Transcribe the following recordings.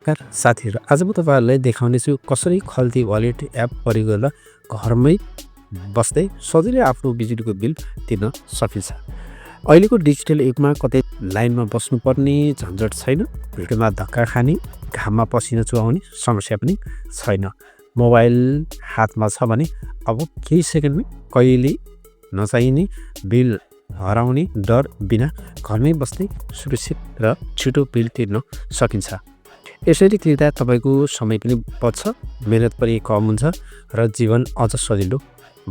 साथीहरु आज म तपाईहरुलाई देखाउनेछु कसरी खल्ती वालेट एप प्रयोग गरेर घरमै बस्दै सजिलै आफ्नो बिजुलीको बिल तिर्न सकिन्छ। अहिलेको डिजिटल युगमा कतै लाइनमा बस्नुपर्ने झन्झट छैन, भिडमा धक्का खाने, घाममा पसिना चुहाउने समस्या पनि छैन। मोबाइल हातमा छ भने अब केही सेकेन्डमै कहिले नचाहिने बिल हराउने डर बिना घरमै बस्दै सुरक्षित र छिटो बिल तिर्न सकिन्छ। यसरी तिर्दा तपाईको समय पनि बच्छ, मेहनत पनि कम हुन्छ र जीवन अझ सजिलो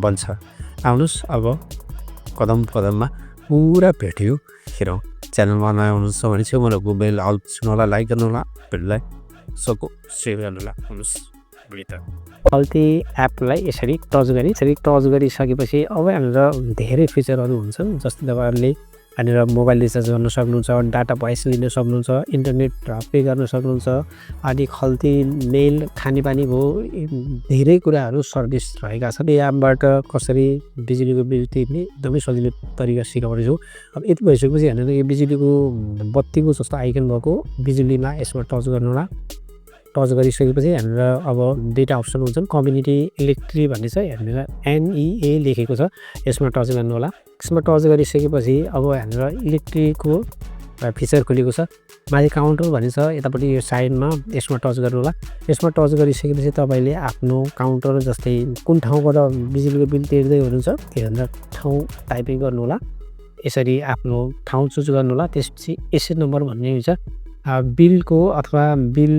बन्छ। आउनुस् अब कदम कदममा पुरा भेट्यो हेरौँ। च्यानलमा नयाँ हुनुहुन्छ भने छेउमा रहेको बेल अल सुन्न होला, लाइक गर्नु होला, भिडियोलाई सबको सेयर गर्नु होला। आउनुस् खल्ती एपलाई यसरी टच गरिसकेपछि अब हाम्रो धेरै फिचरहरू हुन्छन्, जस्तै तपाईहरुले यहाँनिर मोबाइल रिचार्ज गर्न सक्नुहुन्छ, डाटा भोइस लिन सक्नुहुन्छ, इन्टरनेट पे गर्न सक्नुहुन्छ, अनि खल्ती मेल खानेपानी भयो, धेरै कुराहरू सर्भिस रहेका छन्। यो एपबाट कसरी बिजुलीको बिल तिर्ने एकदमै सजिलो तरिका सिकाउनेछु। अब यति भइसकेपछि यहाँनिर यो बिजुलीको बत्तीको जस्तो आइकन भएको बिजुलीमा यसमा टच गर्नु होला। टच गरिसकेपछि यहाँनिर अब दुईटा अप्सन हुन्छन्, कम्युनिटी इलेक्ट्रिक भन्ने छ, यहाँनिर NEA लेखेको छ, यसमा टच गर्नु होला। यसमा टच गरिसकेपछि अब यहाँनिर इलेक्ट्रिकको फिचर खुलेको छ, माथि काउन्टर भन्ने छ यतापट्टि यो साइडमा, यसमा टच गर्नु होला। यसमा टच गरिसकेपछि तपाईले आफ्नो काउन्टर जस्तै कुन ठाउँबाट बिजुलीको बिल तिर्दै हुनुहुन्छ त्यहाँनिर ठाउँ टाइपिङ गर्नु होला। यसरी आफ्नो ठाउँ चुज गर्नु होला। त्यसपछि एसए नम्बर भन्ने हुन्छ, बिलको अथवा बिल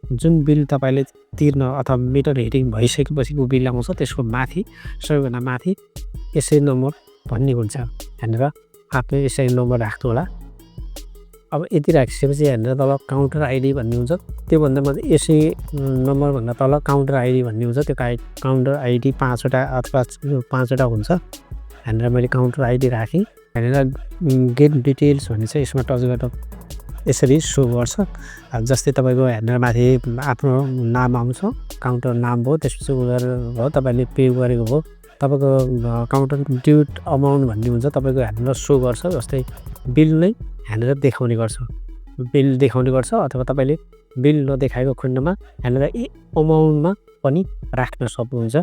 जुन बिल तपाईले तिर्न अथवा मिटर हिटिङ भइसकेपछिको बिल आउँछ त्यसको माथि सबैभन्दा माथि एसए नम्बर भन्ने हुन्छ। यहाँनिर आफ्नो एसए नम्बर राख्नु होला। अब यति राखिसकेपछि यहाँनिर तल काउन्टर आइडी भन्ने हुन्छ, त्योभन्दा माथि एसए नम्बर भन्दा तल काउन्टर आइडी भन्ने हुन्छ। त्यो काउन्टर आइडी 5वटा अथवा 5वटा हुन्छ। यहाँनिर मैले काउन्टर आइडी राखेँ। यहाँनिर गेट डिटेल्स भन्ने छ, यसमा टच गरेर यसरी सो गर्छ। जस्तै तपाईको यहाँनिर माथि आफ्नो नाम आउँछ, काउन्टर नाम भयो, त्यसपछि उनीहरू भयो, तपाईँले पे गरेको भयो, तपाईँको काउन्टर ड्युट अमाउन्ट भन्ने हुन्छ, तपाईँको यहाँनिर सो गर्छ। जस्तै बिल नै यहाँनिर देखाउने गर्छ अथवा तपाईँले बिल नदेखाएको खण्डमा यहाँनिर अमाउन्टमा पनि राख्न सक्नुहुन्छ।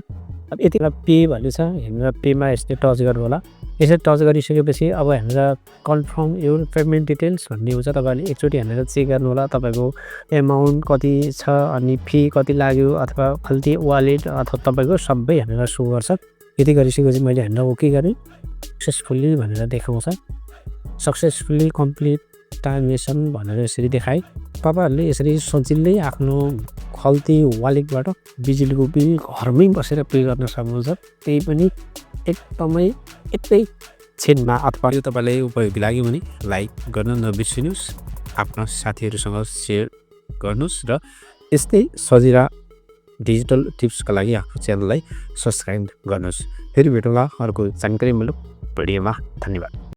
अब यति पे भन्ने छ, यहाँनिर पेमा यसले टच गर्नु होला। यसरी टच गरिसकेपछि अब यहाँनिर कन्फर्म योर पेमेन्ट डिटेल्स भन्ने हुन्छ, तपाईँले एकचोटि यहाँनिर चेक गर्नु होला तपाईँको एमाउन्ट कति छ, अनि फी कति लाग्यो, अथवा खल्ती वालेट अथवा तपाईँको सबै यहाँनिर सो गर्छ। यति गरिसकेपछि मैले यहाँनिर ओके गरेँ, सक्सेसफुल्ली भनेर देखाउँछ। सक्सेसफुल्ली कम्प्लिट ट्रान्जेक्सन भनेर यसरी देखाएँ। तपाईँहरूले यसरी सजिलै आफ्नो खल्ती वालेटबाट बिजुलीको बिल घरमै बसेर पे गर्न सक्नुहुन्छ, त्यही पनि एकदमै यतै क्षणमा। अथवा यो तपाईँलाई उपयोगी लाग्यो भने लाइक गर्न नबिर्सिनुहोस्, आफ्ना साथीहरूसँग सेयर गर्नुहोस् र यस्तै सजिला डिजिटल टिप्सका लागि आफ्नो च्यानललाई सब्सक्राइब गर्नुहोस्। फेरि भेटौँला अर्को जानकारीमूलक भिडियोमा। धन्यवाद।